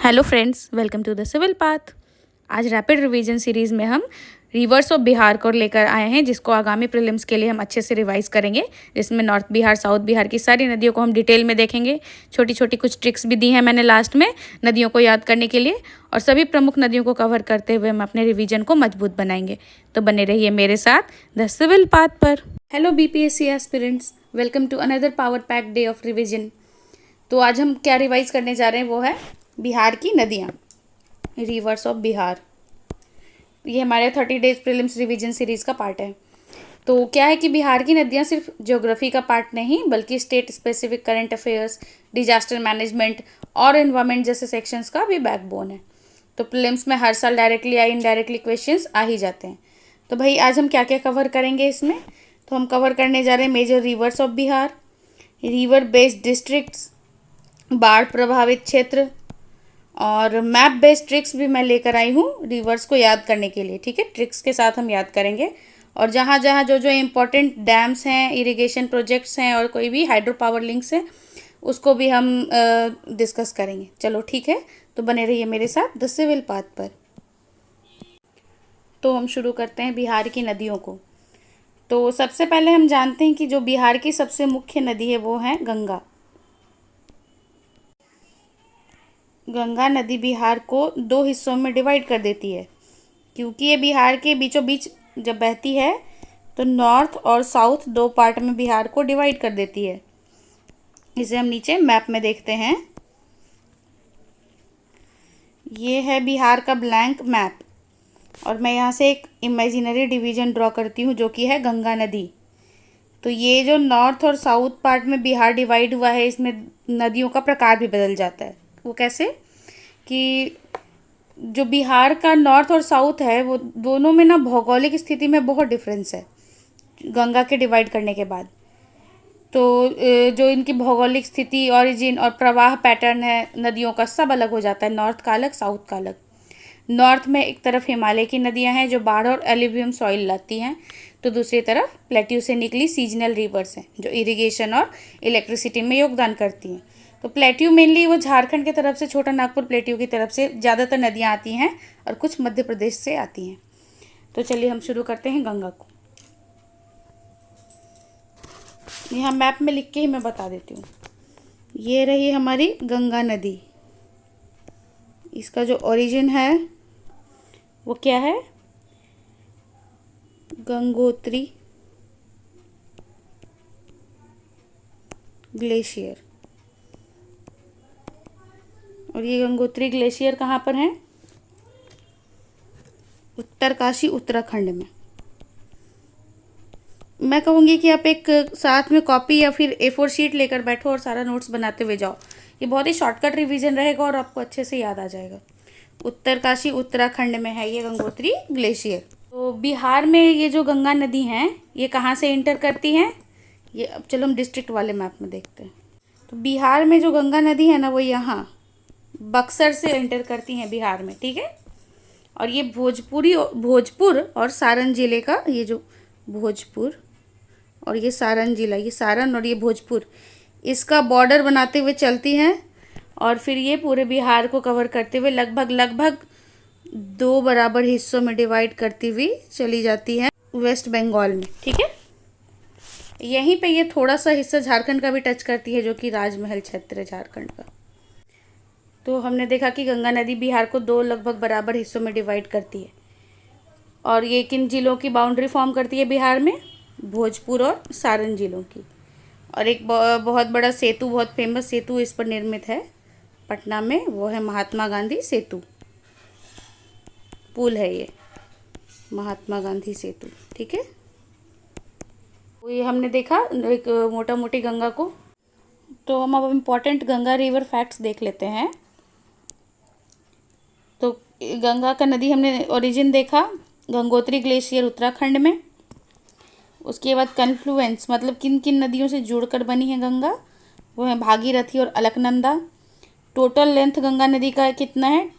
Hello friends, welcome to the civil path. आज rapid revision series में हम reverse of Bihar को लेकर आए हैं, जिसको आगामी प्रीलिम्स के लिए हम अच्छे से रिवाइज करेंगे। जिसमें नॉर्थ बिहार, साउथ बिहार की सारी नदियों को हम डिटेल में देखेंगे। छोटी छोटी कुछ ट्रिक्स भी दी हैं मैंने लास्ट में नदियों को याद करने के लिए, और सभी प्रमुख नदियों को कवर करते हुए हम अपने रिवीजन को मजबूत बनाएंगे। तो बने रहिए मेरे साथ द सिविल पाथ पर। Hello BPSC aspirants, welcome to another power pack day of revision. तो आज हम क्या रिवाइज करने जा रहे हैं, वो है बिहार की नदियाँ, रिवर्स ऑफ बिहार। ये हमारे 30 डेज प्रीलिम्स रिवीजन सीरीज़ का पार्ट है। तो क्या है कि बिहार की नदियाँ सिर्फ ज्योग्राफी का पार्ट नहीं, बल्कि state specific current affairs, disaster management और एनवायरमेंट जैसे सेक्शंस का भी बैकबोन है। तो प्रीलिम्स में हर साल डायरेक्टली या इनडायरेक्टली क्वेश्चंस आ ही जाते हैं। तो भाई आज हम क्या क्या कवर करेंगे इसमें, तो हम कवर करने जा रहे हैं major rivers of Bihar, river based districts, बाढ़ प्रभावित क्षेत्र, और मैप बेस्ड ट्रिक्स भी मैं लेकर आई हूँ रिवर्स को याद करने के लिए। ठीक है, ट्रिक्स के साथ हम याद करेंगे। और जहाँ जहाँ जो जो इम्पोर्टेंट डैम्स हैं, इरिगेशन प्रोजेक्ट्स हैं और कोई भी हाइड्रो पावर लिंक्स हैं, उसको भी हम डिस्कस करेंगे। चलो ठीक है, तो बने रहिए मेरे साथ द सिविल पाथ पर। तो हम शुरू करते हैं बिहार की नदियों को। तो सबसे पहले हम जानते हैं कि जो बिहार की सबसे मुख्य नदी है वो है गंगा। गंगा नदी बिहार को दो हिस्सों में डिवाइड कर देती है, क्योंकि ये बिहार के बीचों बीच जब बहती है तो नॉर्थ और साउथ दो पार्ट में बिहार को डिवाइड कर देती है। इसे हम नीचे मैप में देखते हैं। ये है बिहार का ब्लैंक मैप, और मैं यहाँ से एक इमेजिनरी डिवीजन ड्रॉ करती हूँ जो कि है गंगा नदी। तो ये जो नॉर्थ और साउथ पार्ट में बिहार डिवाइड हुआ है, इसमें नदियों का प्रकार भी बदल जाता है। वो कैसे कि जो बिहार का नॉर्थ और साउथ है, वो दोनों में ना भौगोलिक स्थिति में बहुत डिफरेंस है गंगा के डिवाइड करने के बाद। तो जो इनकी भौगोलिक स्थिति, ओरिजिन और प्रवाह पैटर्न है नदियों का, सब अलग हो जाता है। नॉर्थ का अलग, साउथ का अलग। नॉर्थ में एक तरफ हिमालय की नदियां हैं जो बाढ़ और एल्यूवियम सॉइल लाती हैं, तो दूसरी तरफ प्लेट्यू से निकली सीजनल रिवर्स हैं जो इरिगेशन और इलेक्ट्रिसिटी में योगदान करती हैं। तो प्लेट्यू मेनली वो झारखंड की तरफ से, छोटा नागपुर प्लेट्यू की तरफ से ज़्यादातर नदियाँ आती हैं, और कुछ मध्य प्रदेश से आती हैं। तो चलिए हम शुरू करते हैं गंगा को। यहाँ मैप में लिख के ही मैं बता देती हूँ। ये रही हमारी गंगा नदी। इसका जो ओरिजिन है वो क्या है, गंगोत्री ग्लेशियर। और ये गंगोत्री ग्लेशियर कहाँ पर है, उत्तरकाशी उत्तराखंड में। मैं कहूँगी कि आप एक साथ में कॉपी या फिर A4 शीट लेकर बैठो और सारा नोट्स बनाते हुए जाओ। ये बहुत ही शॉर्टकट रिवीजन रहेगा और आपको अच्छे से याद आ जाएगा। उत्तरकाशी उत्तराखंड में है ये गंगोत्री ग्लेशियर। तो बिहार में ये जो गंगा नदी हैं, ये कहाँ से इंटर करती हैं, ये अब चलो हम डिस्ट्रिक्ट वाले मैप में देखते हैं। तो बिहार में जो गंगा नदी है ना, वो यहाँ बक्सर से एंटर करती हैं बिहार में। ठीक है, और ये भोजपुर और सारण जिले का, ये जो भोजपुर और ये सारण जिला, ये सारण और ये भोजपुर, इसका बॉर्डर बनाते हुए चलती हैं, और फिर ये पूरे बिहार को कवर करते हुए लगभग 2 बराबर हिस्सों में डिवाइड करती हुई चली जाती है वेस्ट बंगाल में। ठीक है, यहीं पे ये थोड़ा सा हिस्सा झारखंड का भी टच करती है, जो कि राजमहल क्षेत्र है झारखंड का। तो हमने देखा कि गंगा नदी बिहार को 2 लगभग बराबर हिस्सों में डिवाइड करती है। और ये किन जिलों की बाउंड्री फॉर्म करती है बिहार में, भोजपुर और सारण जिलों की। और एक बहुत बड़ा सेतु, बहुत फेमस सेतु इस पर निर्मित है पटना में, वो है महात्मा गांधी सेतु। पुल है ये महात्मा गांधी सेतु। ठीक है, तो ये हमने देखा एक मोटा मोटी गंगा को। तो हम अब इम्पोर्टेंट गंगा रिवर फैक्ट्स देख लेते हैं। तो गंगा का नदी हमने ओरिजिन देखा, गंगोत्री ग्लेशियर उत्तराखंड में। उसके बाद कन्फ्लुएंस, मतलब किन किन नदियों से जुड़कर बनी है गंगा, वो है भागीरथी और अलकनंदा। टोटल लेंथ गंगा नदी का कितना है,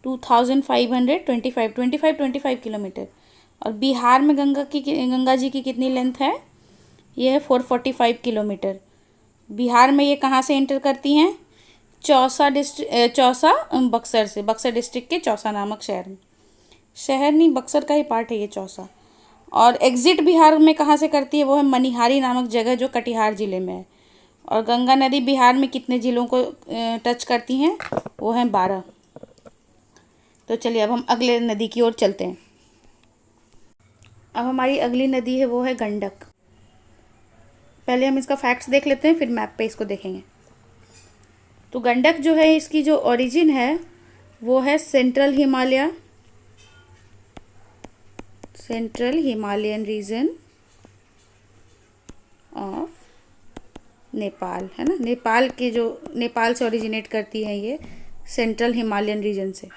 2525 किलोमीटर। और बिहार में गंगा जी की कितनी लेंथ है, ये है 445 किलोमीटर। बिहार में ये कहाँ से एंटर करती हैं, चौसा बक्सर से, बक्सर डिस्ट्रिक्ट के चौसा नामक शहर में, शहर नहीं बक्सर का ही पार्ट है ये चौसा। और एग्जिट बिहार में कहाँ से करती है, वो है मनिहारी नामक जगह जो कटिहार ज़िले में है। और गंगा नदी बिहार में कितने ज़िलों को टच करती हैं, वो हैं 12। तो चलिए अब हम अगले नदी की ओर चलते हैं। अब हमारी अगली नदी है वो है गंडक। पहले हम इसका फैक्ट्स देख लेते हैं, फिर मैप पे इसको देखेंगे। तो गंडक जो है इसकी जो ओरिजिन है वो है central Himalayan region of Nepal, है ना। नेपाल के जो, नेपाल से ओरिजिनेट करती है ये सेंट्रल हिमालयन रीजन से।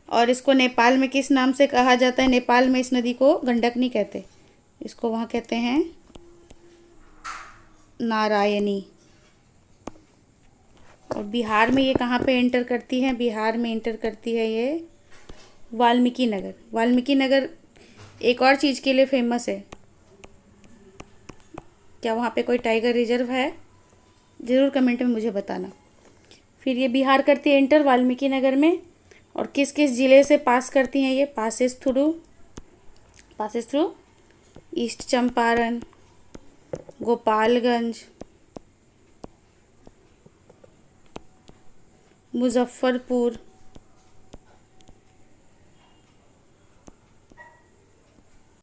और इसको नेपाल में किस नाम से कहा जाता है, नेपाल में इस नदी को गंडक नहीं कहते, इसको वहाँ कहते हैं नारायणी। और बिहार में ये कहाँ पे एंटर करती है, बिहार में एंटर करती है ये वाल्मीकि नगर। वाल्मीकि नगर एक और चीज़ के लिए फेमस है, क्या वहाँ पे कोई टाइगर रिजर्व है, ज़रूर कमेंट में मुझे बताना। फिर ये बिहार करती है एंटर वाल्मीकि नगर में। और किस किस ज़िले से पास करती हैं ये, passes through east Champaran, Gopalganj, Muzaffarpur,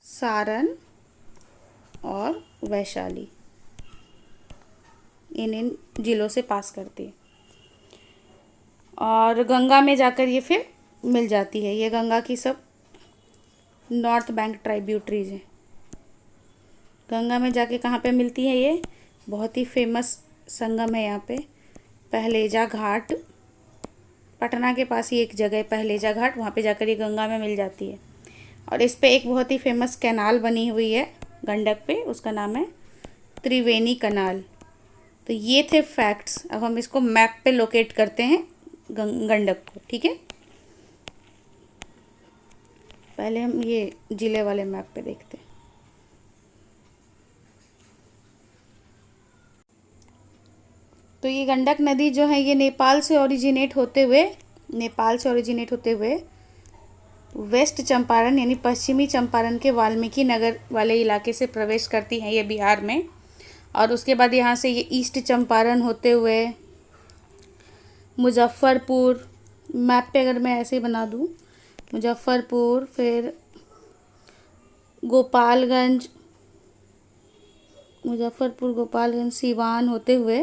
Saran और वैशाली, इन ज़िलों से पास करती है। और गंगा में जाकर ये फिर मिल जाती है। ये गंगा की सब नॉर्थ बैंक ट्राइब्यूटरीज हैं। गंगा में जाके कहाँ पे मिलती है ये, बहुत ही फेमस संगम है यहाँ पे, पहलेजा घाट, पटना के पास ही एक जगह है पहलेजा घाट, वहाँ पे जाकर ये गंगा में मिल जाती है। और इस पे एक बहुत ही फेमस कैनाल बनी हुई है गंडक पे, उसका नाम है त्रिवेणी कनाल। तो ये थे फैक्ट्स। अब हम इसको मैप पे लोकेट करते हैं गंडक को, ठीक है। पहले हम ये जिले वाले मैप पे देखते हैं। तो ये गंडक नदी जो है ये नेपाल से ओरिजिनेट होते हुए वेस्ट चंपारण यानी पश्चिमी चंपारण के वाल्मीकि नगर वाले इलाके से प्रवेश करती हैं ये बिहार में। और उसके बाद यहाँ से ये ईस्ट चंपारण होते हुए मुजफ्फरपुर, मैप पे अगर मैं ऐसे ही बना दूँ, मुजफ्फरपुर, फिर गोपालगंज, सीवान होते हुए,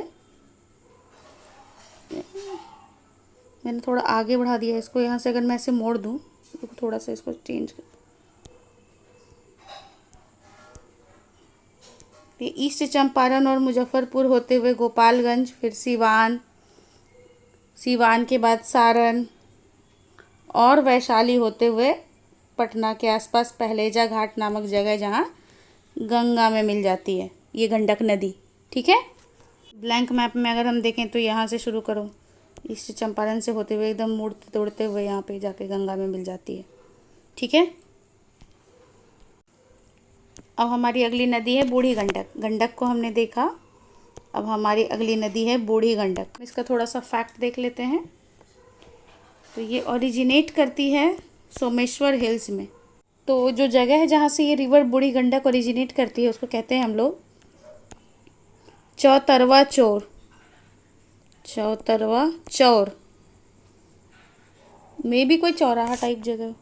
मैंने थोड़ा आगे बढ़ा दिया इसको, यहाँ से अगर मैं ऐसे मोड़ दूँ तो थोड़ा सा इसको चेंज कर, ये ईस्ट चंपारण और मुजफ्फरपुर होते हुए गोपालगंज, फिर सीवान के बाद सारण और वैशाली होते हुए पटना के आसपास पहलेजा घाट नामक जगह जहाँ गंगा में मिल जाती है ये गंडक नदी, ठीक है। ब्लैंक मैप में अगर हम देखें तो यहाँ से शुरू करो, ईस्ट चंपारण से होते हुए एकदम मुड़ते तोड़ते हुए यहाँ पे जाके गंगा में मिल जाती है, ठीक है। अब हमारी अगली नदी है बूढ़ी गंडक। गंडक को हमने देखा, अब हमारी अगली नदी है बूढ़ी गंडक। इसका थोड़ा सा फैक्ट देख लेते हैं। तो ये ओरिजिनेट करती है सोमेश्वर हिल्स में। तो जो जगह है जहाँ से ये रिवर बूढ़ी गंडक ओरिजिनेट करती है उसको कहते हैं हम लोग चौतरवा चौर, मे भी कोई चौराहा टाइप जगह।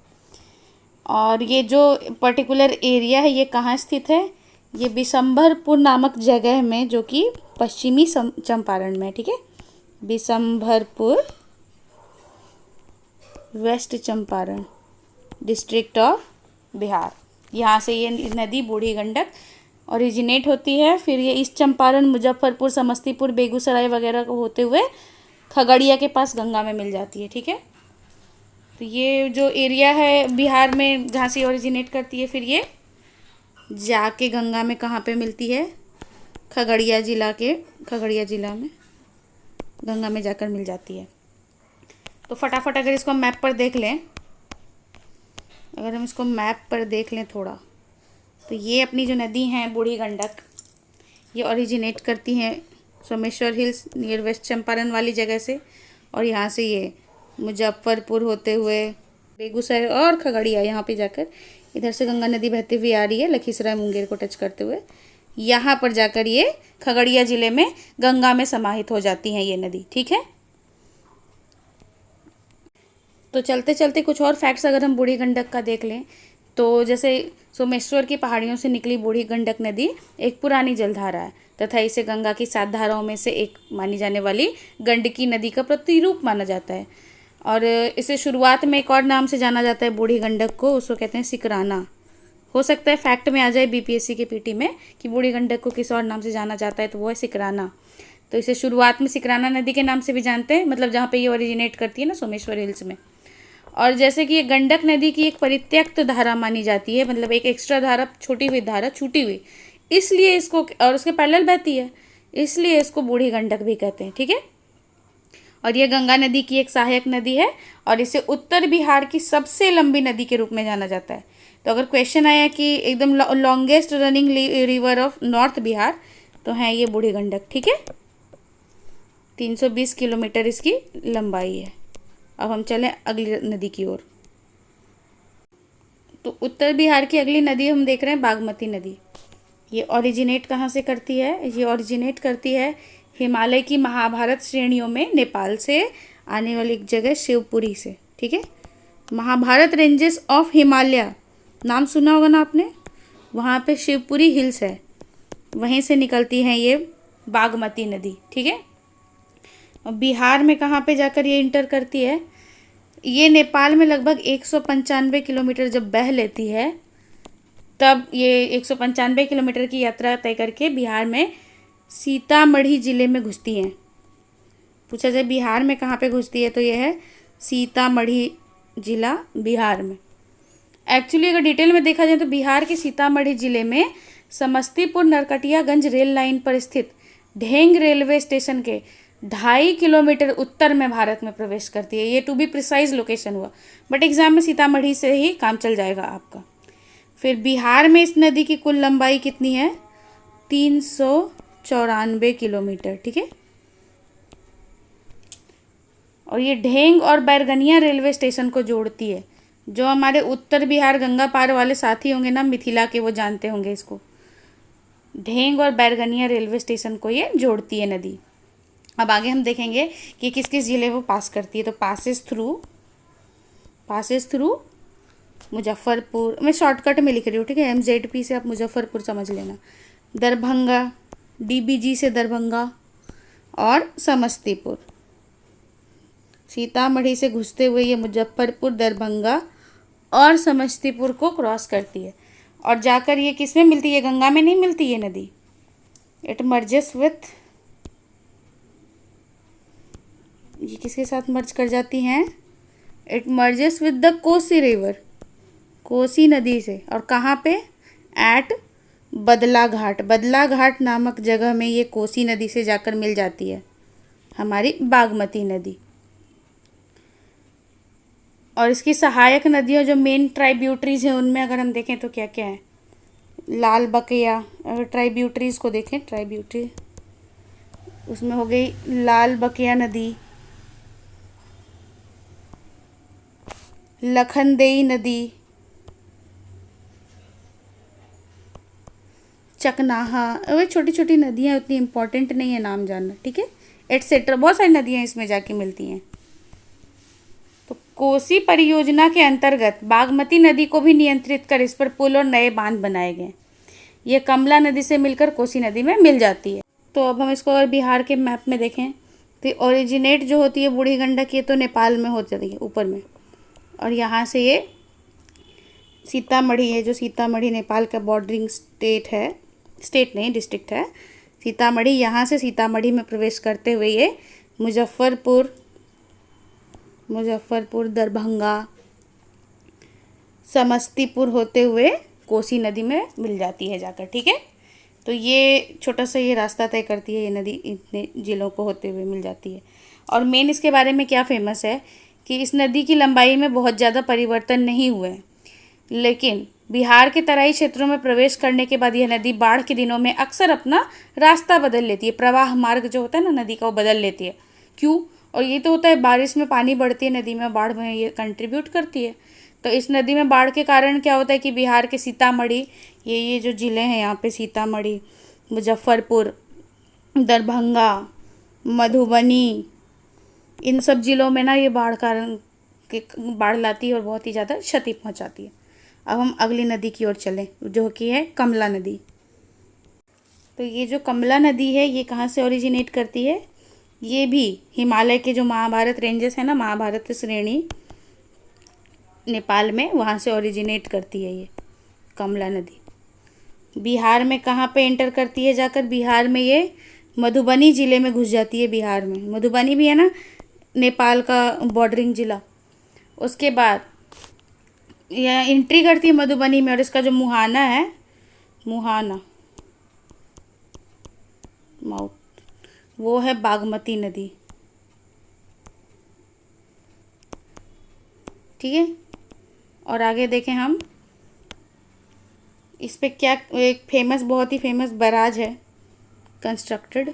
और ये जो पर्टिकुलर एरिया है ये कहाँ स्थित है, ये बिशंभरपुर नामक जगह में, जो कि पश्चिमी चंपारण में, ठीक है। Bishambharpur, west Champaran district of Bihar, यहाँ से ये नदी बूढ़ी गंडक ओरिजिनेट होती है। फिर ये ईस्ट चंपारण, मुजफ्फरपुर, समस्तीपुर, बेगूसराय वगैरह को होते हुए खगड़िया के पास गंगा में मिल जाती है, ठीक है। तो ये जो एरिया है बिहार में जहाँ से ओरिजिनेट करती है, फिर ये जाके गंगा में कहाँ पे मिलती है, खगड़िया ज़िला में गंगा में जाकर मिल जाती है। तो फटाफट अगर इसको मैप पर देख लें, अगर हम इसको मैप पर देख लें थोड़ा, तो ये अपनी जो नदी हैं बूढ़ी गंडक, ये ओरिजिनेट करती हैं Someshwar hills near west Champaran वाली जगह से, और यहाँ से ये मुजफ्फरपुर होते हुए बेगूसराय और खगड़िया, यहाँ पे जाकर इधर से गंगा नदी बहती हुई आ रही है लखीसराय मुंगेर को टच करते हुए, यहाँ पर जाकर ये खगड़िया ज़िले में गंगा में समाहित हो जाती हैं ये नदी। ठीक है, तो चलते चलते कुछ और फैक्ट्स अगर हम बूढ़ी गंडक का देख लें तो जैसे सोमेश्वर की पहाड़ियों से निकली बूढ़ी गंडक नदी एक पुरानी जलधारा है तथा इसे गंगा की 7 धाराओं में से एक मानी जाने वाली गंडकी नदी का प्रतिरूप माना जाता है। और इसे शुरुआत में एक और नाम से जाना जाता है बूढ़ी गंडक को, उसको कहते हैं सिकराना। हो सकता है फैक्ट में आ जाए बीपीएससी के पीटी में कि बूढ़ी गंडक को किस और नाम से जाना जाता है, तो वो है सिकराना। तो इसे शुरुआत में सिकराना नदी के नाम से भी जानते हैं, मतलब जहाँ पे ये ओरिजिनेट करती है ना, सोमेश्वर हिल्स में। और जैसे कि ये गंडक नदी की एक परित्यक्त धारा मानी जाती है, मतलब एक एक्स्ट्रा धारा, छोटी हुई धारा, छूटी हुई, इसलिए इसको, और उसके पैरेलल बहती है, इसलिए इसको बूढ़ी गंडक भी कहते हैं। ठीक है, और ये गंगा नदी की एक सहायक नदी है और इसे उत्तर बिहार की सबसे लंबी नदी के रूप में जाना जाता है। तो अगर क्वेश्चन आया कि एकदम longest running river of north Bihar, तो है ये बूढ़ी गंडक। ठीक है, 320 किलोमीटर इसकी लंबाई है। अब हम चलें अगली नदी की ओर। तो उत्तर बिहार की अगली नदी हम देख रहे हैं बागमती नदी। ये ओरिजिनेट कहाँ से करती है? ये ओरिजिनेट करती है हिमालय की महाभारत श्रेणियों में नेपाल से आने वाली एक जगह शिवपुरी से। ठीक है, महाभारत रेंजेस ऑफ हिमालय नाम सुना होगा ना आपने, वहाँ पे शिवपुरी हिल्स है, वहीं से निकलती है ये बागमती नदी। ठीक है, और बिहार में कहाँ पे जाकर ये इंटर करती है? ये नेपाल में लगभग 195 किलोमीटर जब बह लेती है, तब ये 195 किलोमीटर की यात्रा तय करके बिहार में सीतामढ़ी ज़िले में घुसती हैं। पूछा जाए बिहार में कहाँ पे घुसती है, तो ये है सीतामढ़ी ज़िला बिहार में। एक्चुअली अगर डिटेल में देखा जाए तो बिहार के सीतामढ़ी ज़िले में समस्तीपुर नरकटियागंज रेल लाइन पर स्थित ढेंग रेलवे स्टेशन के 2.5 किलोमीटर उत्तर में भारत में प्रवेश करती है। ये टू बी प्रिसाइज लोकेशन हुआ, बट एग्जाम में सीतामढ़ी से ही काम चल जाएगा आपका। फिर बिहार में इस नदी की कुल लंबाई कितनी है? 394 किलोमीटर। ठीक है, और ये ढेंग और बैरगनिया रेलवे स्टेशन को जोड़ती है। जो हमारे उत्तर बिहार गंगा पार वाले साथी होंगे ना मिथिला के, वो जानते होंगे इसको। ढेंग और बैरगनिया रेलवे स्टेशन को ये जोड़ती है नदी। अब आगे हम देखेंगे कि किस किस ज़िले वो पास करती है। तो पासेस थ्रू मुजफ्फरपुर, मैं शॉर्टकट में लिख रही हूँ। ठीक है, MZP से आप मुजफ्फरपुर समझ लेना, दरभंगा, DBG से दरभंगा और समस्तीपुर। सीतामढ़ी से घुसते हुए ये मुजफ्फरपुर, दरभंगा और समस्तीपुर को क्रॉस करती है और जाकर ये किस में मिलती है? गंगा में नहीं मिलती ये नदी। इट मर्जेस विथ, ये किसके साथ मर्ज कर जाती हैं? It merges with the Kosi river, Kosi नदी से। और कहाँ पे? एट बदला घाट, बदला घाट नामक जगह में ये कोसी नदी से जाकर मिल जाती है हमारी बागमती नदी। और इसकी सहायक नदियों जो मेन ट्राइब्यूटरीज हैं उनमें अगर हम देखें तो क्या क्या है? लाल बकिया, अगर ट्राइब्यूटरीज को देखें, ट्राइब्यूटरी उसमें हो गई लाल बकिया नदी, लखनदेई नदी, चकनाहा। वे छोटी छोटी नदियाँ उतनी इम्पोर्टेंट नहीं है नाम जानना। ठीक है, एटसेट्रा, बहुत सारी नदियाँ इसमें जाके मिलती हैं। तो कोसी परियोजना के अंतर्गत बागमती नदी को भी नियंत्रित कर इस पर पुल और नए बांध बनाए गए। ये कमला नदी से मिलकर कोसी नदी में मिल जाती है। तो अब हम इसको अगर बिहार के मैप में देखें तो ओरिजिनेट जो होती है बूढ़ी गंडक, ये तो नेपाल में हो जाती है ऊपर में, और यहाँ से ये सीतामढ़ी है, जो सीतामढ़ी नेपाल का बॉर्डरिंग स्टेट है, स्टेट नहीं डिस्ट्रिक्ट है सीतामढ़ी। यहाँ से सीतामढ़ी में प्रवेश करते हुए ये मुजफ्फरपुर, दरभंगा, समस्तीपुर होते हुए कोसी नदी में मिल जाती है जाकर। ठीक है, तो ये छोटा सा ये रास्ता तय करती है ये नदी, इतने ज़िलों को होते हुए मिल जाती है। और मेन इसके बारे में क्या फेमस है कि इस नदी की लंबाई में बहुत ज़्यादा परिवर्तन नहीं हुए हैं। लेकिन बिहार के तराई क्षेत्रों में प्रवेश करने के बाद यह नदी बाढ़ के दिनों में अक्सर अपना रास्ता बदल लेती है। प्रवाह मार्ग जो होता है ना नदी का, वो बदल लेती है। क्यों? और ये तो होता है बारिश में पानी बढ़ती है नदी में, बाढ़ में ये कंट्रीब्यूट करती है। तो इस नदी में बाढ़ के कारण क्या होता है कि बिहार के सीतामढ़ी, ये जो ज़िले हैं यहाँ पे, सीतामढ़ी, मुजफ्फरपुर, दरभंगा, मधुबनी, इन सब ज़िलों में ना ये बाढ़ लाती है और बहुत ही ज़्यादा क्षति पहुँचाती है। अब हम अगली नदी की ओर चलें, जो कि है कमला नदी। तो ये जो कमला नदी है ये कहाँ से ओरिजिनेट करती है? ये भी हिमालय के जो महाभारत रेंजेस है ना, महाभारत श्रेणी नेपाल में, वहाँ से ओरिजिनेट करती है ये कमला नदी। बिहार में कहाँ पे एंटर करती है जाकर? बिहार में ये मधुबनी ज़िले में घुस जाती है। बिहार में मधुबनी भी है ना, नेपाल का बॉर्डरिंग ज़िला। उसके बाद यह एंट्री करती है मधुबनी में, और इसका जो मुहाना है, मुहाना माउथ, वो है बागमती नदी। ठीक है, और आगे देखें हम, इस पे क्या एक फेमस, बहुत ही फेमस बैराज है कंस्ट्रक्टेड,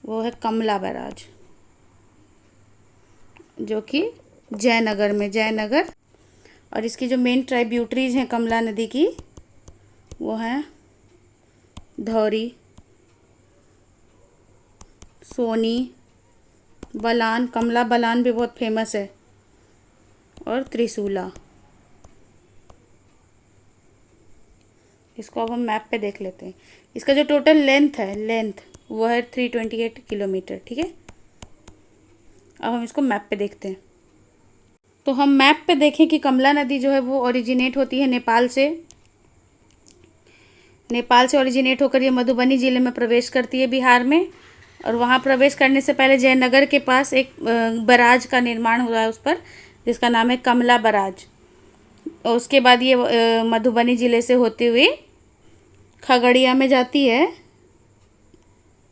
वो है कमला बैराज, जो कि जयनगर में, जयनगर। और इसकी जो मेन ट्राइब्यूटरीज हैं कमला नदी की, वो हैं धौरी, सोनी, बलान, कमला बलान भी बहुत फेमस है, और त्रिशूला। इसको अब हम मैप पे देख लेते हैं। इसका जो टोटल लेंथ वो है 328 किलोमीटर। ठीक है, अब हम इसको मैप पे देखते हैं। तो हम मैप पे देखें कि कमला नदी जो है वो ओरिजिनेट होती है नेपाल से। नेपाल से ओरिजिनेट होकर ये मधुबनी ज़िले में प्रवेश करती है बिहार में, और वहाँ प्रवेश करने से पहले जयनगर के पास एक बैराज का निर्माण हुआ है उस पर, जिसका नाम है कमला बैराज। और उसके बाद ये मधुबनी ज़िले से होते हुए खगड़िया में जाती है।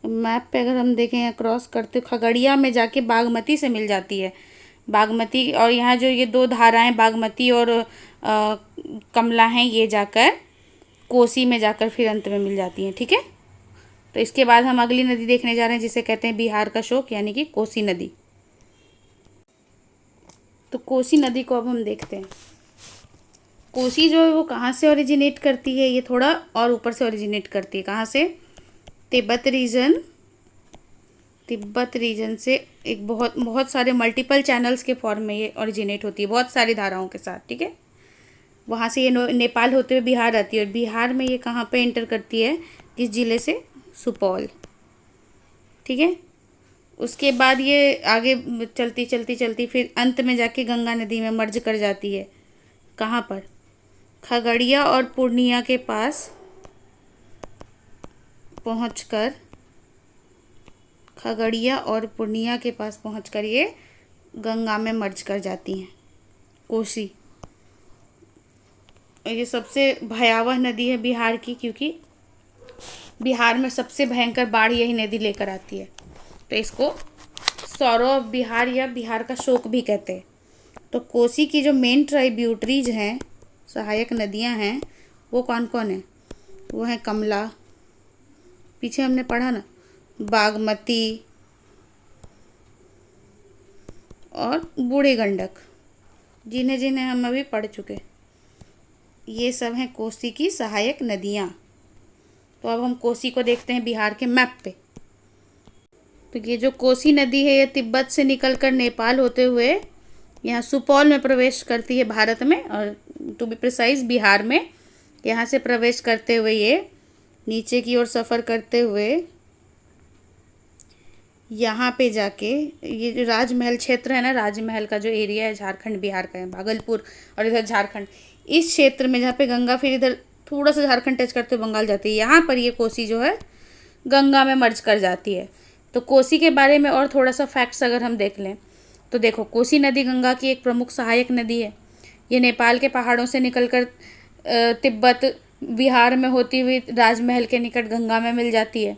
मैप पे अगर हम देखें या क्रॉस करते, खगड़िया में जाके बागमती से मिल जाती है, बागमती। और यहाँ जो ये दो धाराएं बागमती और कमला हैं, ये जाकर कोसी में जाकर फिर अंत में मिल जाती हैं। ठीक है, तो इसके बाद हम अगली नदी देखने जा रहे हैं, जिसे कहते हैं बिहार का शोक, यानी कि कोसी नदी। तो कोसी नदी को अब हम देखते हैं। कोसी जो है वो कहाँ से ओरिजिनेट करती है? ये थोड़ा और ऊपर से ओरिजिनेट करती है। कहाँ से? तिब्बत रीजन से एक बहुत सारे मल्टीपल चैनल्स के फॉर्म में ये ओरिजिनेट होती है, बहुत सारी धाराओं के साथ। ठीक है, वहाँ से ये नेपाल होते हुए बिहार आती है, और बिहार में ये कहाँ पे एंटर करती है? किस ज़िले से? सुपौल। ठीक है, उसके बाद ये आगे चलती फिर अंत में जाके गंगा नदी में मर्ज कर जाती है। कहाँ पर? खगड़िया और पूर्णिया के पास पहुंचकर ये गंगा में मर्ज कर जाती हैं, कोसी। और ये सबसे भयावह नदी है बिहार की, क्योंकि बिहार में सबसे भयंकर बाढ़ यही नदी लेकर आती है। तो इसको सौरव बिहार या बिहार का शोक भी कहते हैं। तो कोसी की जो मेन ट्राइब्यूटरीज हैं, सहायक नदियां हैं, वो कौन कौन है? वो है कमला, पीछे हमने पढ़ा ना, बागमती और बूढ़ी गंडक, जिन्हें जिन्हें हम अभी पढ़ चुके। ये सब हैं कोसी की सहायक नदियाँ। तो अब हम कोसी को देखते हैं बिहार के मैप पे। तो ये जो कोसी नदी है, ये तिब्बत से निकलकर नेपाल होते हुए यहाँ सुपौल में प्रवेश करती है भारत में, और टू बी प्रिसाइज बिहार में। यहाँ से प्रवेश करते हुए ये नीचे की ओर सफ़र करते हुए यहाँ पे जाके, ये जो राजमहल क्षेत्र है ना, राजमहल का जो एरिया है, झारखंड बिहार का है, भागलपुर और इधर झारखंड, इस क्षेत्र में जहाँ पे गंगा फिर इधर थोड़ा सा झारखंड टच करते हुए बंगाल जाती है, यहाँ पर ये कोसी जो है गंगा में मर्ज कर जाती है। तो कोसी के बारे में और थोड़ा सा फैक्ट्स अगर हम देख लें, तो देखो, कोसी नदी गंगा की एक प्रमुख सहायक नदी है। ये नेपाल के पहाड़ों से निकलकर तिब्बत बिहार में होती हुई राजमहल के निकट गंगा में मिल जाती है।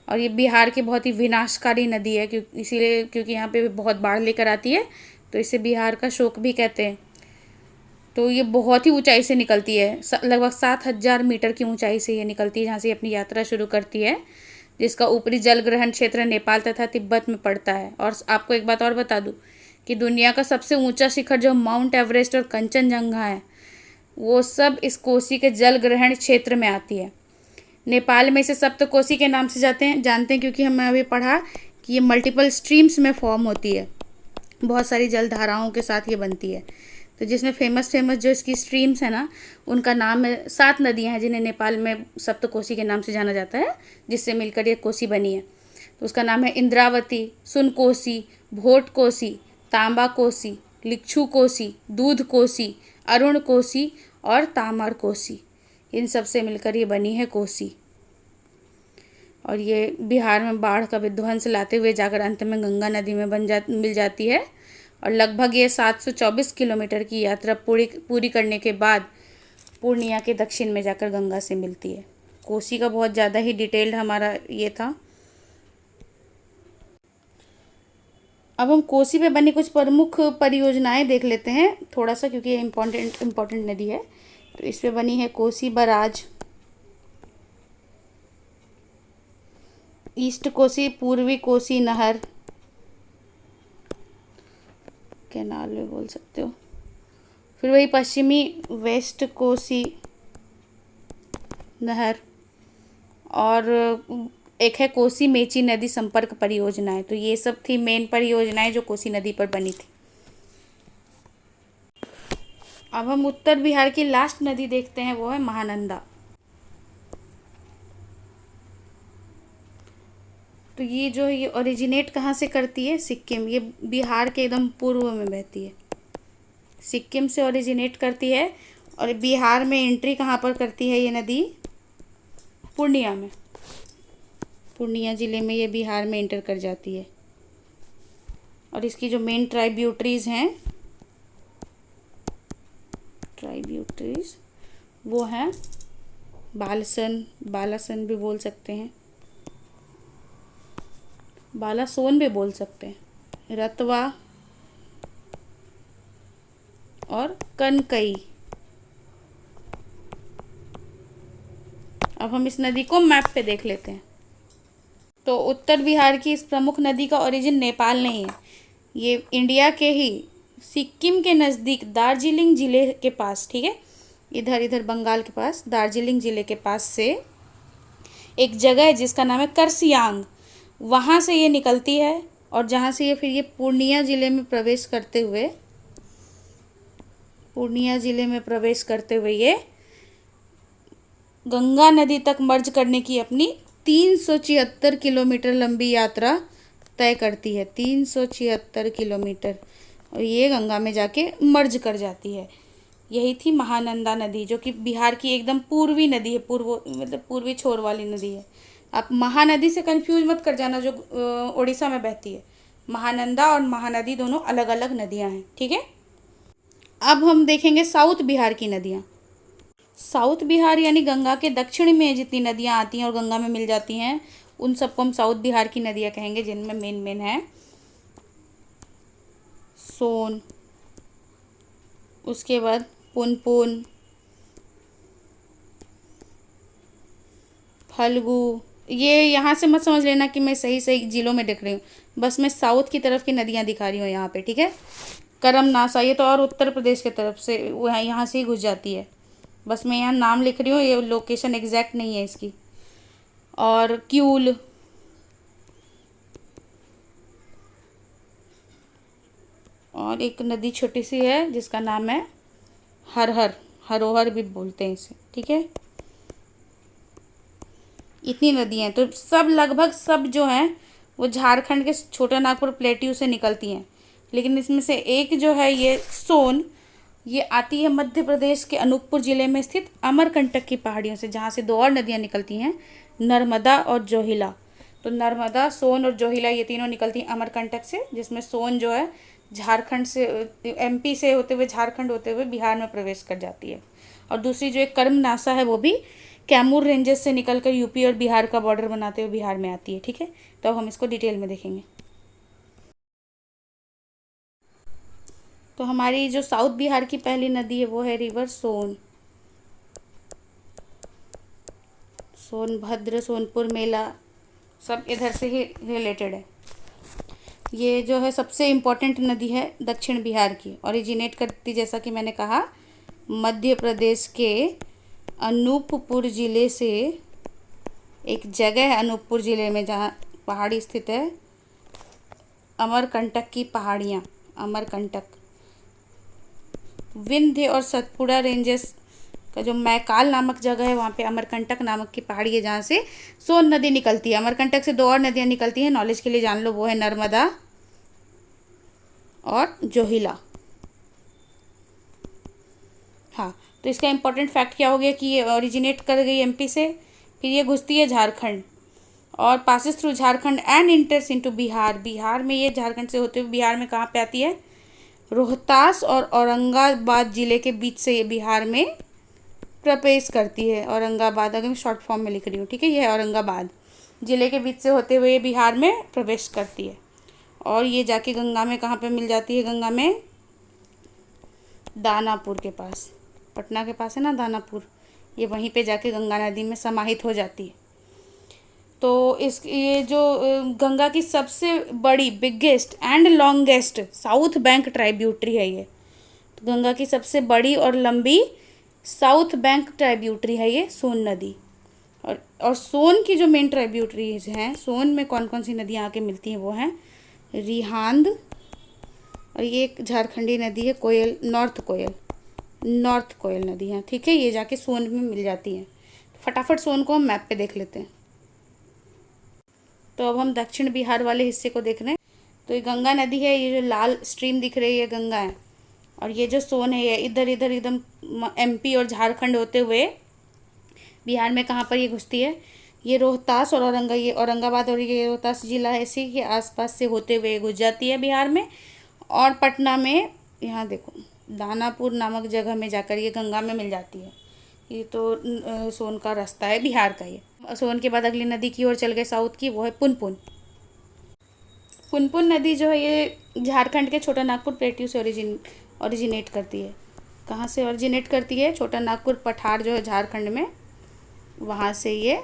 और ये बिहार की बहुत ही विनाशकारी नदी है, क्योंकि यहाँ पे बहुत बाढ़ लेकर आती है, तो इसे बिहार का शोक भी कहते हैं। तो ये बहुत ही ऊंचाई से निकलती है, लगभग 7,000 मीटर की ऊंचाई से ये निकलती है, जहाँ से ये अपनी यात्रा शुरू करती है, जिसका ऊपरी जल ग्रहण क्षेत्र नेपाल तथा तिब्बत में पड़ता है। और आपको एक बात और बता दूं कि दुनिया का सबसे ऊंचा शिखर जो माउंट एवरेस्ट और कंचनजंगा है, वो सब इस कोसी के जल ग्रहण क्षेत्र में आती है। नेपाल में इसे सप्तकोसी के नाम से जानते हैं क्योंकि हमने अभी पढ़ा कि ये मल्टीपल स्ट्रीम्स में फॉर्म होती है, बहुत सारी जल धाराओं के साथ ये बनती है। तो जिसमें फेमस जो इसकी स्ट्रीम्स है ना, उनका नाम है, 7 नदियां हैं जिन्हें नेपाल में सप्तकोसी के नाम से जाना जाता है, जिससे मिलकर ये कोसी बनी है। तो उसका नाम है इंद्रावती, सुनकोसी, भोट कोसी, तांबा कोसी, लिच्छू कोसी, दूध कोसी, अरुण कोसी और तामर कोसी। इन सब से मिलकर ये बनी है कोसी। और ये बिहार में बाढ़ का विध्वंस लाते हुए जाकर अंत में गंगा नदी में मिल जाती है। और लगभग ये 724 किलोमीटर की यात्रा पूरी करने के बाद पूर्णिया के दक्षिण में जाकर गंगा से मिलती है। कोसी का बहुत ज़्यादा ही डिटेल्ड हमारा ये था। अब हम कोसी पे बनी कुछ प्रमुख परियोजनाएं देख लेते हैं थोड़ा सा, क्योंकि ये इम्पोर्टेंट नदी है। तो इस पे बनी है कोसी बराज, ईस्ट कोसी, पूर्वी कोसी नहर, कैनाल में बोल सकते हो। फिर वही पश्चिमी वेस्ट कोसी नहर, और एक है कोसी मेची नदी संपर्क परियोजनाएं। तो ये सब थी मेन परियोजनाएं जो कोसी नदी पर बनी थी। अब हम उत्तर बिहार की लास्ट नदी देखते हैं, वो है महानंदा। तो ये ओरिजिनेट कहाँ से करती है? सिक्किम। ये बिहार के एकदम पूर्व में बहती है, सिक्किम से ओरिजिनेट करती है। और बिहार में एंट्री कहाँ पर करती है ये नदी? पूर्णिया में, पूर्णिया ज़िले में ये बिहार में एंटर कर जाती है। और इसकी जो मेन ट्राइब्यूटरीज हैं, वो हैं बालासन भी बोल सकते हैं, बालासोन भी बोल सकते हैं, रतवा और कनकई। अब हम इस नदी को मैप पे देख लेते हैं। तो उत्तर बिहार की इस प्रमुख नदी का ओरिजिन नेपाल नहीं है, ये इंडिया के ही सिक्किम के नज़दीक दार्जिलिंग ज़िले के पास, ठीक है, इधर बंगाल के पास दार्जिलिंग ज़िले के पास से एक जगह है जिसका नाम है करसियांग, वहाँ से ये निकलती है। और जहाँ से ये फिर ये पूर्णिया ज़िले में प्रवेश करते हुए ये गंगा नदी तक मर्ज करने की अपनी 376 किलोमीटर लंबी यात्रा तय करती है, 376 किलोमीटर, और ये गंगा में जाके मर्ज कर जाती है। यही थी महानंदा नदी, जो कि बिहार की एकदम पूर्वी नदी है, पूर्वी छोर वाली नदी है। आप महानदी से कंफ्यूज मत कर जाना, जो उड़ीसा में बहती है। महानंदा और महानदी दोनों अलग अलग नदियां हैं, ठीक है। अब हम देखेंगे साउथ बिहार की नदियां। साउथ बिहार यानी गंगा के दक्षिण में जितनी नदियां आती हैं और गंगा में मिल जाती हैं, उन सबको हम साउथ बिहार की नदियां कहेंगे, जिनमें मेन है सोन, उसके बाद पुनपुन, फल्गु। ये यहाँ से मत समझ लेना कि मैं सही जिलों में दिख रही हूँ, बस मैं साउथ की तरफ की नदियाँ दिखा रही हूँ यहाँ पे, ठीक है। करमनासा, ये तो और उत्तर प्रदेश की तरफ से, वो यहाँ से ही घुस जाती है, बस मैं यहाँ नाम लिख रही हूँ, ये लोकेशन एग्जैक्ट नहीं है इसकी। और क्यूल, और एक नदी छोटी सी है जिसका नाम है हरोहर भी बोलते हैं इसे, ठीक है। इतनी नदियाँ हैं। तो सब लगभग सब जो हैं वो झारखंड के छोटा नागपुर प्लेट्यू से निकलती हैं, लेकिन इसमें से एक जो है ये सोन, ये आती है मध्य प्रदेश के अनूपपुर ज़िले में स्थित अमरकंटक की पहाड़ियों से, जहाँ से 2 और नदियाँ निकलती हैं, नर्मदा और जोहिला। तो नर्मदा, सोन और जोहिला ये तीनों निकलती हैं अमरकंटक से, जिसमें सोन जो है झारखंड से, एमपी से होते हुए, झारखंड होते हुए बिहार में प्रवेश कर जाती है। और दूसरी जो एक कर्मनासा है, वो भी कैमूर रेंजेस से निकलकर यूपी और बिहार का बॉर्डर बनाते हुए बिहार में आती है, ठीक है। तो अब हम इसको डिटेल में देखेंगे। तो हमारी जो साउथ बिहार की पहली नदी है वो है रिवर सोन। सोनभद्र, सोनपुर मेला सब इधर से ही रिलेटेड है। ये जो है सबसे इम्पोर्टेंट नदी है दक्षिण बिहार की, ओरिजिनेट करती जैसा कि मैंने कहा मध्य प्रदेश के अनूपपुर ज़िले से। एक जगह है अनूपपुर ज़िले में जहाँ पहाड़ी स्थित है, अमरकंटक की पहाड़ियाँ, अमरकंटक। विंध्य और सतपुड़ा रेंजेस का जो मैकाल नामक जगह है वहाँ पे अमरकंटक नामक की पहाड़ी है जहाँ से सोन नदी निकलती है। अमरकंटक से 2 और नदियाँ निकलती हैं, नॉलेज के लिए जान लो, वो है नर्मदा और जोहिला। हाँ, तो इसका इम्पोर्टेंट फैक्ट क्या हो गया कि ये ओरिजिनेट कर गई एमपी से, फिर ये घुसती है झारखंड और passes through Jharkhand and इंटर्स into Bihar. Bihar में ये झारखंड से होते हुए बिहार में कहाँ पे आती है, रोहतास और औरंगाबाद ज़िले के बीच से ये बिहार में प्रवेश करती है। औरंगाबाद, अगर मैं शॉर्ट फॉर्म में लिख रही हूँ, ठीक है, ये है औरंगाबाद ज़िले के बीच से होते हुए बिहार में प्रवेश करती है। और ये जाके गंगा में कहाँ पे मिल जाती है, गंगा में दानापुर के पास, पटना के पास है ना दानापुर, ये वहीं पे जाके गंगा नदी में समाहित हो जाती है। तो ये जो गंगा की सबसे बड़ी, biggest and longest south bank tributary है ये। तो गंगा की सबसे बड़ी और लंबी साउथ बैंक ट्राइब्यूटरी है ये सोन नदी। और सोन की जो मेन ट्राइब्यूटरीज हैं, सोन में कौन कौन सी नदियाँ आके मिलती हैं, वो हैं रिहांद, और ये एक झारखंडी नदी है कोयल, नॉर्थ कोयल नदी है, ठीक है, ये जाके सोन में मिल जाती हैं। फटाफट सोन को हम मैप पे देख लेते हैं। तो अब हम दक्षिण बिहार वाले हिस्से को देख रहे हैं। तो ये गंगा नदी है, ये जो लाल स्ट्रीम दिख रही है गंगा है, और ये जो सोन है ये इधर इधर एकदम एमपी और झारखंड होते हुए बिहार में कहाँ पर ये घुसती है, ये रोहतास और औरंगाबाद और ये रोहतास जिला है, इसी के आसपास से होते हुए घुस जाती है बिहार में। और पटना में यहाँ देखो दानापुर नामक जगह में जाकर ये गंगा में मिल जाती है। ये तो सोन का रास्ता है बिहार का। ये सोन के बाद अगली नदी की ओर चल गए साउथ की, वो है पुनपुन। पुनपुन नदी जो है ये झारखंड के छोटा नागपुर प्लेट्यू से ओरिजिनेट करती है। कहाँ से ओरिजिनेट करती है, छोटा नागपुर पठार जो है झारखंड में, वहाँ से ये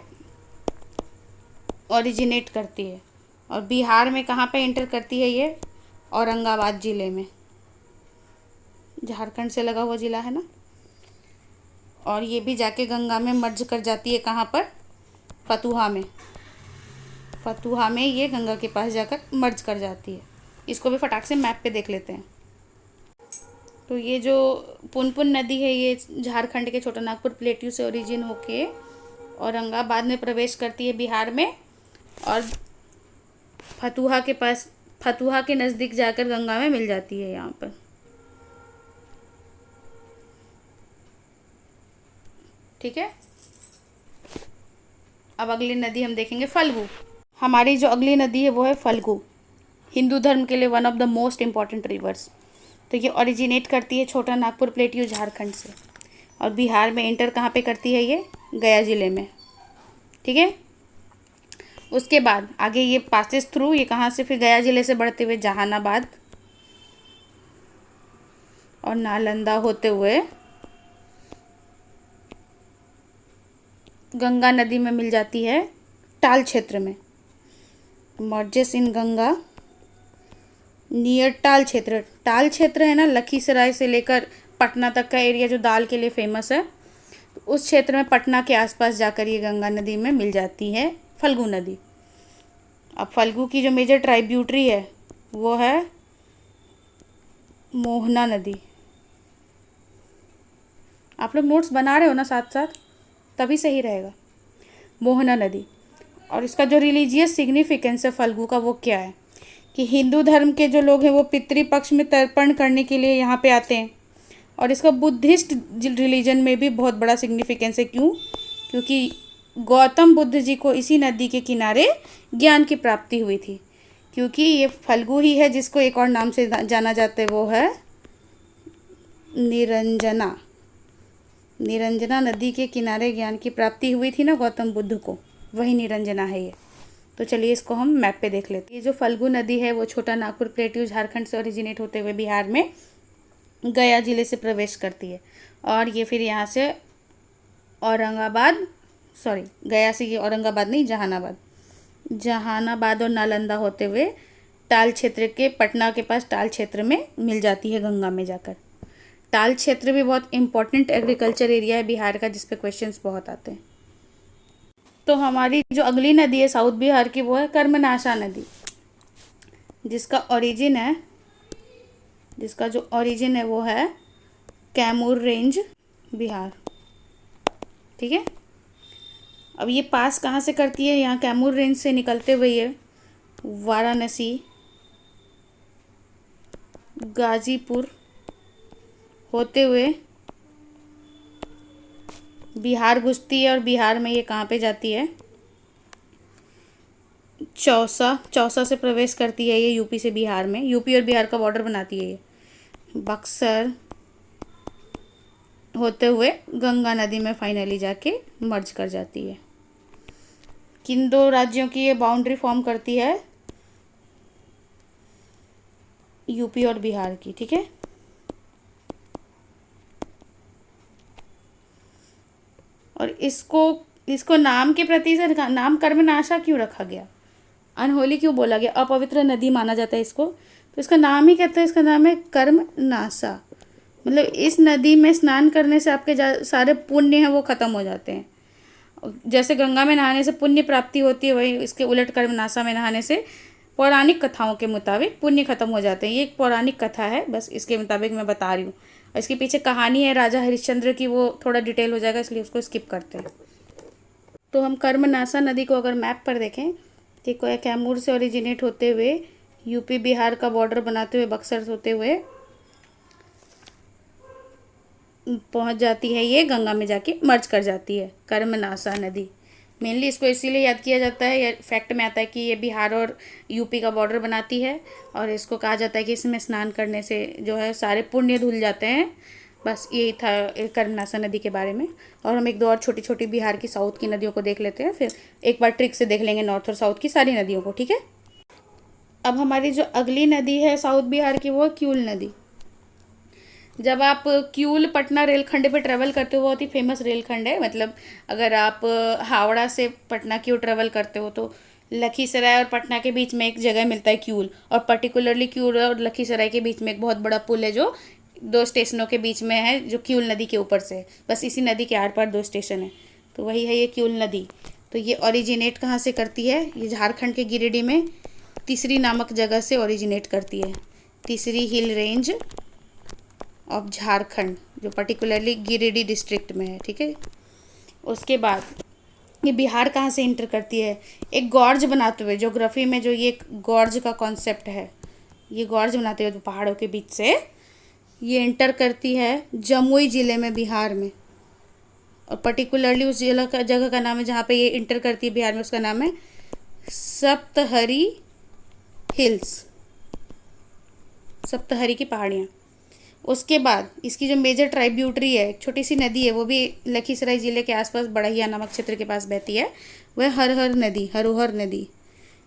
ओरिजिनेट करती है। और बिहार में कहाँ पे एंटर करती है ये, औरंगाबाद ज़िले में, झारखंड से लगा हुआ ज़िला है ना। और ये भी जाके गंगा में मर्ज कर जाती है, कहाँ पर, फतुहा में। फतुहा में ये गंगा के पास जाकर मर्ज कर जाती है। इसको भी फटाक से मैप पे देख लेते हैं। तो ये जो पुनपुन नदी है ये झारखंड के छोटा नागपुर प्लेट्यू से ओरिजिन होके औरंगाबाद में प्रवेश करती है बिहार में, और फतुहा के पास, फतुहा के नज़दीक जाकर गंगा में मिल जाती है यहाँ पर, ठीक है। अब अगली नदी हम देखेंगे फल्गु। हमारी जो अगली नदी है वो है फल्गु, हिंदू धर्म के लिए one of the most important reverse. तो ये ओरिजिनेट करती है छोटा नागपुर प्लेट्यू झारखंड से, और बिहार में एंटर कहाँ पे करती है ये, गया ज़िले में, ठीक है। उसके बाद आगे ये पासिस थ्रू, ये कहाँ से, फिर गया ज़िले से बढ़ते हुए जहानाबाद और नालंदा होते हुए गंगा नदी में मिल जाती है टाल क्षेत्र में। मर्जेस इन गंगा नियर टाल क्षेत्र। टाल क्षेत्र है ना, लखीसराय से लेकर पटना तक का एरिया जो दाल के लिए फेमस है, तो उस क्षेत्र में पटना के आसपास जाकर ये गंगा नदी में मिल जाती है फल्गु नदी। अब फल्गु की जो मेजर ट्राइब्यूटरी है वो है मोहना नदी। आप लोग नोट्स बना रहे हो ना साथ साथ, तभी सही रहेगा। मोहना नदी, और इसका जो रिलीजियस सिग्निफिकेंस है फल्गु का वो क्या है कि हिंदू धर्म के जो लोग हैं वो पितृपक्ष में तर्पण करने के लिए यहाँ पे आते हैं। और इसका बुद्धिस्ट रिलीजन में भी बहुत बड़ा सिग्निफिकेंस है। क्यों? क्योंकि गौतम बुद्ध जी को इसी नदी के किनारे ज्ञान की प्राप्ति हुई थी। क्योंकि ये फल्गु ही है जिसको एक और नाम से जाना जाता है, वो है निरंजना। निरंजना नदी के किनारे ज्ञान की प्राप्ति हुई थी ना गौतम बुद्ध को, वही निरंजना है ये। तो चलिए इसको हम मैप पे देख लेते हैं। ये जो फल्गु नदी है वो छोटा नागपुर प्लेट्यू झारखंड से ओरिजिनेट होते हुए बिहार में गया ज़िले से प्रवेश करती है और ये फिर यहाँ से औरंगाबाद, सॉरी गया से ये औरंगाबाद नहीं, जहानाबाद और नालंदा होते हुए टाल क्षेत्र के, पटना के पास टाल क्षेत्र में मिल जाती है गंगा में जाकर। टाल क्षेत्र भी बहुत इंपॉर्टेंट एग्रीकल्चर एरिया है बिहार का, जिस पे क्वेश्चंस बहुत आते हैं। तो हमारी जो अगली नदी है साउथ बिहार की, वो है कर्मनाशा नदी, जिसका जो ओरिजिन है वो है कैमूर रेंज, बिहार। ठीक है, अब ये पास कहाँ से करती है, यहाँ कैमूर रेंज से निकलते हुए ये वाराणसी, गाजीपुर होते हुए बिहार घुसती है और बिहार में ये कहाँ पे जाती है, चौसा से प्रवेश करती है ये यूपी से बिहार में, यूपी और बिहार का बॉर्डर बनाती है ये, बक्सर होते हुए गंगा नदी में फाइनली जाके मर्ज कर जाती है। किन दो राज्यों की ये बाउंड्री फॉर्म करती है, यूपी और बिहार की। ठीक है, और इसको नाम के प्रति से नाम कर्मनाशा क्यों रखा गया, अनहोली क्यों बोला गया, अपवित्र नदी माना जाता है इसको, तो इसका नाम ही कहते हैं, इसका नाम है कर्मनाशा। मतलब इस नदी में स्नान करने से आपके सारे पुण्य हैं वो ख़त्म हो जाते हैं। जैसे गंगा में नहाने से पुण्य प्राप्ति होती है, वही इसके उलट कर्मनाशा में नहाने से पौराणिक कथाओं के मुताबिक पुण्य खत्म हो जाते हैं। ये एक पौराणिक कथा है, बस इसके मुताबिक मैं बता रही हूँ। और इसके पीछे कहानी है राजा हरिश्चंद्र की, वो थोड़ा डिटेल हो जाएगा इसलिए उसको स्किप करते हैं। तो हम कर्मनाशा नदी को अगर मैप पर देखें, देखो है कैमूर से ओरिजिनेट होते हुए यूपी बिहार का बॉर्डर बनाते हुए बक्सर होते हुए पहुंच जाती है, ये गंगा में जाके मर्ज कर जाती है कर्मनाशा नदी। मेनली इसको इसीलिए याद किया जाता है, ये फैक्ट में आता है कि ये बिहार और यूपी का बॉर्डर बनाती है, और इसको कहा जाता है कि इसमें स्नान करने से जो है सारे पुण्य धुल जाते हैं। बस यही था कर्मनाशा नदी के बारे में। और हम एक दो और छोटी छोटी बिहार की साउथ की नदियों को देख लेते हैं, फिर एक बार ट्रिक से देख लेंगे नॉर्थ और साउथ की सारी नदियों को। ठीक है, अब हमारी जो अगली नदी है साउथ बिहार की, वो है क्यूल नदी। जब आप क्यूल पटना रेलखंड पे ट्रेवल करते हो, बहुत ही फेमस रेलखंड है, मतलब अगर आप हावड़ा से पटना की ओर ट्रेवल करते हो तो लखीसराय और पटना के बीच में एक जगह मिलता है क्यूल, और पर्टिकुलरली क्यूल और लखीसराय के बीच में एक बहुत बड़ा पुल है जो दो स्टेशनों के बीच में है, जो क्यूल नदी के ऊपर से, बस इसी नदी के आर पार दो स्टेशन है, तो वही है ये क्यूल नदी। तो ये ओरिजिनेट कहाँ से करती है, ये झारखंड के गिरिडीह में तीसरी नामक जगह से ओरिजिनेट करती है, तीसरी हिल रेंज ऑफ झारखंड, जो पर्टिकुलरली गिरिडीह डिस्ट्रिक्ट में है। ठीक है, उसके बाद ये बिहार कहाँ से इंटर करती है, एक गॉर्ज बनाते हुए, ज्योग्राफी में जो ये गॉर्ज का कॉन्सेप्ट है, ये गॉर्ज बनाते हुए पहाड़ों के बीच से ये इंटर करती है जमुई ज़िले में बिहार में, और पर्टिकुलरली उस जगह का नाम है जहाँ पे ये इंटर करती है बिहार में, उसका नाम है सप्तहरी हिल्स, सप्तहरी की पहाड़ियाँ। उसके बाद इसकी जो मेजर ट्राइब्यूटरी है, एक छोटी सी नदी है, वो भी लखीसराय ज़िले के आसपास बड़हिया नामक क्षेत्र के पास बहती है, वह हरोहर नदी।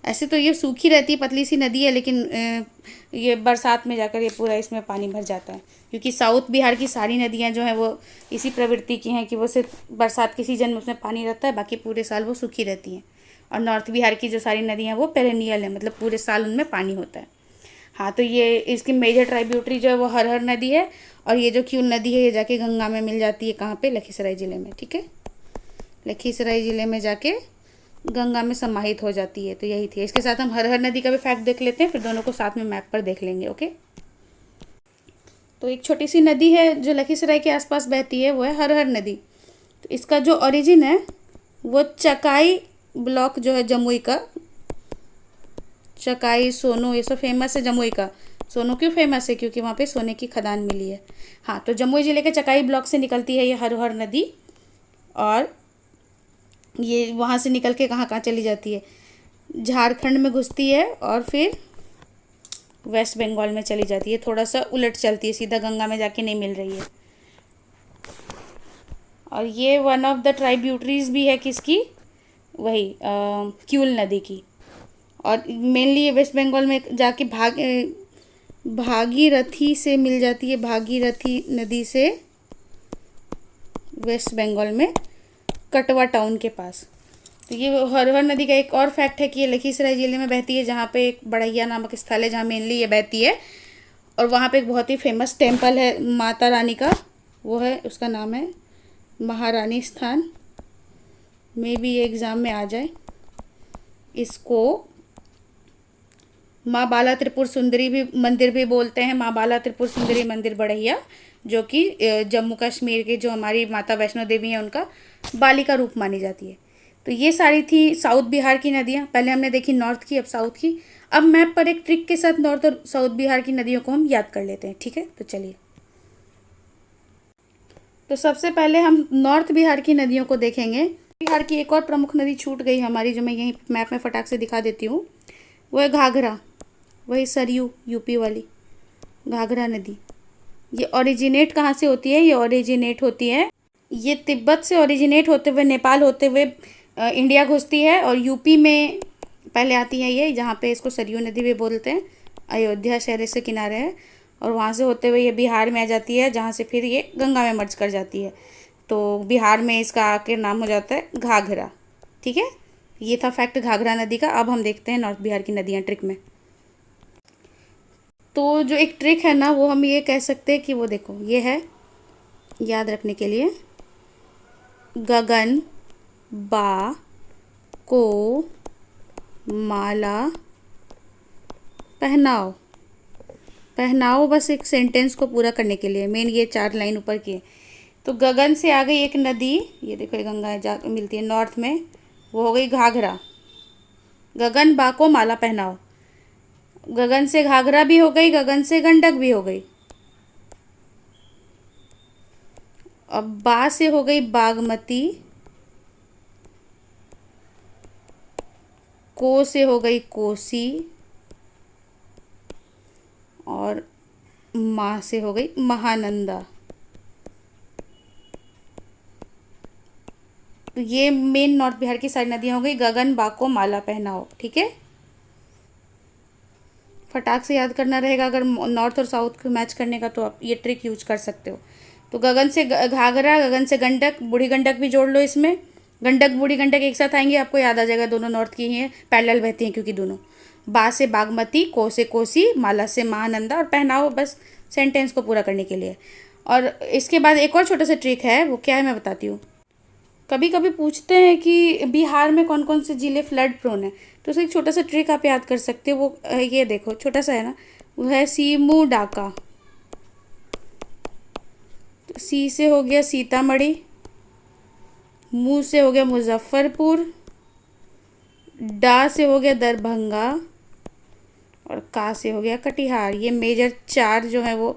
ऐसे तो ये सूखी रहती है, पतली सी नदी है, लेकिन ये बरसात में जाकर ये पूरा इसमें पानी भर जाता है, क्योंकि साउथ बिहार की सारी नदियाँ जो हैं वो इसी प्रवृत्ति की हैं कि वो सिर्फ बरसात के सीजन में उसमें पानी रहता है, बाकी पूरे साल वो सूखी रहती हैं। और नॉर्थ बिहार की जो सारी नदियाँ हैं वो पेरेनियल है, मतलब पूरे साल उनमें पानी होता है। हाँ, तो ये इसकी मेजर ट्राइब्यूटरी जो है वो हरहर नदी है, और ये जो क्यूल नदी है ये जाके गंगा में मिल जाती है, कहाँ पे, लखीसराय ज़िले में। ठीक है, लखीसराय ज़िले में जाके गंगा में समाहित हो जाती है। तो यही थी, इसके साथ हम हरहर नदी का भी फैक्ट देख लेते हैं, फिर दोनों को साथ में मैप पर देख लेंगे। ओके, तो एक छोटी सी नदी है जो लखीसराय के आसपास बहती है, वो है हरहर नदी। तो इसका जो ओरिजिन है वो चकाई ब्लॉक जो है जमुई का, चकाई, सोनू, ये सब फेमस है जमुई का। सोनू क्यों फेमस है, क्योंकि वहाँ पे सोने की खदान मिली है। हाँ, तो जमुई ज़िले के चकाई ब्लॉक से निकलती है ये हरहर नदी, और ये वहाँ से निकल के कहाँ कहाँ चली जाती है, झारखंड में घुसती है और फिर वेस्ट बंगाल में चली जाती है, थोड़ा सा उलट चलती है, सीधा गंगा में जाके नहीं मिल रही है। और ये वन ऑफ द ट्राइब्यूटरीज भी है किसकी, वही क्यूल नदी की। और मेनली ये वेस्ट बंगाल में जाके भागीरथी से मिल जाती है, भागीरथी नदी से वेस्ट बंगाल में कटवा टाउन के पास। तो ये हरहर नदी का एक और फैक्ट है कि ये लखीसराय जिले में बहती है, जहाँ पे एक बड़ैया नामक स्थल है जहाँ मेनली ये बहती है। और वहाँ पे एक बहुत ही फेमस टेम्पल है माता रानी का, वो है, उसका नाम है महारानी स्थान। मे भी ये एग्ज़ाम में आ जाए। इसको माँ बाला त्रिपुर सुंदरी भी मंदिर भी बोलते हैं, माँ बाला त्रिपुर सुंदरी मंदिर बड़ैया, जो कि जम्मू कश्मीर के जो हमारी माता वैष्णो देवी हैं उनका बालिका रूप मानी जाती है। तो ये सारी थी साउथ बिहार की नदियाँ। पहले हमने देखी नॉर्थ की, अब साउथ की। अब मैप पर एक ट्रिक के साथ नॉर्थ और साउथ बिहार की नदियों को हम याद कर लेते हैं, ठीक है? तो चलिए, तो सबसे पहले हम नॉर्थ बिहार की नदियों को देखेंगे। बिहार की एक और प्रमुख नदी छूट गई हमारी, जो मैं यहीं मैप में फटाक से दिखा देती हूँ, वो है घाघरा, वही सरयू यूपी वाली घाघरा नदी। ये ओरिजिनेट कहाँ से होती है? ये ओरिजिनेट होती है, ये तिब्बत से ओरिजिनेट होते हुए नेपाल होते हुए इंडिया घुसती है, और यूपी में पहले आती है ये, जहाँ पे इसको सरयू नदी भी बोलते हैं। अयोध्या शहर से किनारे है, और वहाँ से होते हुए ये बिहार में आ जाती है, जहाँ से फिर ये गंगा में मर्ज कर जाती है। तो बिहार में इसका आखिर नाम हो जाता है घाघरा, ठीक है? ये था फैक्ट घाघरा नदी का। अब हम देखते हैं नॉर्थ बिहार की नदियाँ ट्रिक में। तो जो एक ट्रिक है ना, वो हम ये कह सकते हैं कि वो देखो, ये है याद रखने के लिए, गगन बा को माला पहनाओ। पहनाओ बस एक सेंटेंस को पूरा करने के लिए, मेन ये 4 लाइन ऊपर की है। तो गगन से आ गई एक नदी, ये देखो ये गंगा जा मिलती है नॉर्थ में, वो हो गई घाघरा। गगन बा को माला पहनाओ, गगन से घाघरा भी हो गई, गगन से गंडक भी हो गई। अब बा से हो गई बागमती, को से हो गई कोसी, और माँ से हो गई महानंदा। तो ये मेन नॉर्थ बिहार की सारी नदियाँ हो गई गगन बा को माला पहनाओ, ठीक है? फटाक से याद करना रहेगा, अगर नॉर्थ और साउथ को मैच करने का तो आप ये ट्रिक यूज कर सकते हो। तो गगन से घाघरा, गगन से गंडक, बूढ़ी गंडक भी जोड़ लो इसमें। गंडक बूढ़ी गंडक एक साथ आएंगे, आपको याद आ जाएगा दोनों नॉर्थ की ही हैं, पैरेलल बहती हैं क्योंकि दोनों। बा से बागमती, को से कोसी, माला से महानंदा, और पहनाओ बस सेंटेंस को पूरा करने के लिए। और इसके बाद एक और छोटा सा ट्रिक है, वो क्या है मैं बताती हूँ। कभी कभी पूछते हैं कि बिहार में कौन कौन से ज़िले फ्लड प्रोन है, तो उसका एक छोटा सा ट्रिक आप याद कर सकते हो। वो ये देखो, छोटा सा है ना, वो है सीमू डाका। तो सी से हो गया सीतामढ़ी, मू से हो गया मुजफ्फरपुर, डा से हो गया दरभंगा, और का से हो गया कटिहार। ये मेजर 4 जो है वो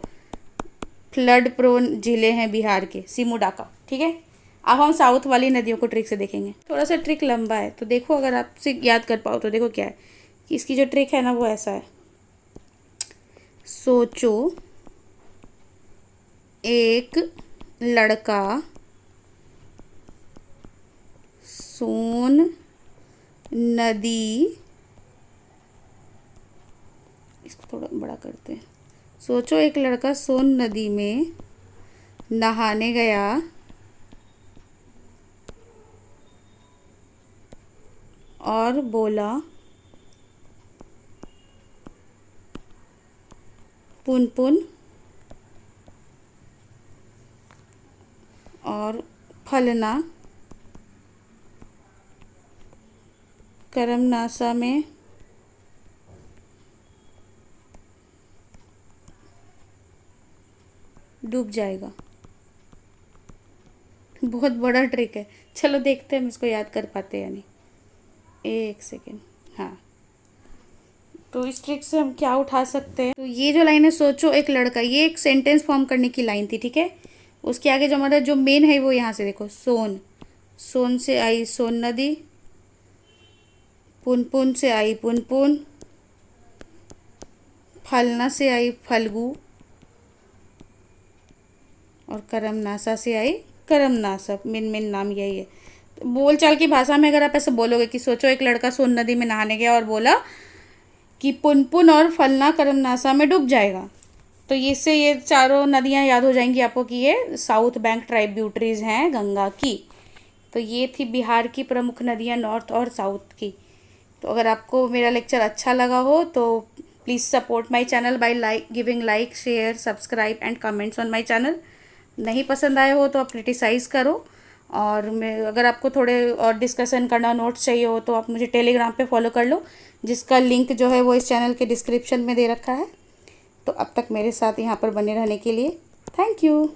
फ्लड प्रोन ज़िले हैं बिहार के, सीमू डाका, ठीक है? अब हम साउथ वाली नदियों को ट्रिक से देखेंगे। थोड़ा सा ट्रिक लंबा है, तो देखो अगर आपसे याद कर पाओ तो देखो क्या है कि इसकी जो ट्रिक है ना वो ऐसा है। सोचो एक लड़का सोन नदी, इसको थोड़ा बड़ा करते हैं। सोचो एक लड़का सोन नदी में नहाने गया और बोला पुन पुन और फलना करमनासा में डूब जाएगा। बहुत बड़ा ट्रिक है, चलो देखते हैं हम इसको याद कर पाते हैं या नहीं। एक सेकेंड, हाँ। तो इस ट्रिक से हम क्या उठा सकते हैं, तो ये जो लाइन है, सोचो एक लड़का, ये एक सेंटेंस फॉर्म करने की लाइन थी, ठीक है? उसके आगे जो हमारा जो मेन है वो यहाँ से देखो, सोन, सोन से आई सोन नदी, पुन पुन से आई पुन पुन, फलना से आई फल्गु, और करमनासा से आई करमनासा। मेन मेन नाम यही है। बोलचाल की भाषा में अगर आप ऐसे बोलोगे कि सोचो एक लड़का सोन नदी में नहाने गया और बोला कि पुनपुन और फलना करमनासा में डूब जाएगा। तो इससे ये चारों नदियाँ याद हो जाएंगी आपको कि ये साउथ बैंक ट्राइब्यूटरीज हैं गंगा की। तो ये थी बिहार की प्रमुख नदियाँ नॉर्थ और साउथ की। तो अगर आपको मेरा लेक्चर अच्छा लगा हो तो please support my channel by giving like, share, subscribe and comments on my channel. नहीं पसंद आए हो तो आप क्रिटिसाइज़ करो। और मैं अगर आपको थोड़े और डिस्कशन करना, नोट्स चाहिए हो तो आप मुझे टेलीग्राम पे फॉलो कर लो, जिसका लिंक जो है वो इस चैनल के डिस्क्रिप्शन में दे रखा है। तो अब तक मेरे साथ यहाँ पर बने रहने के लिए थैंक यू।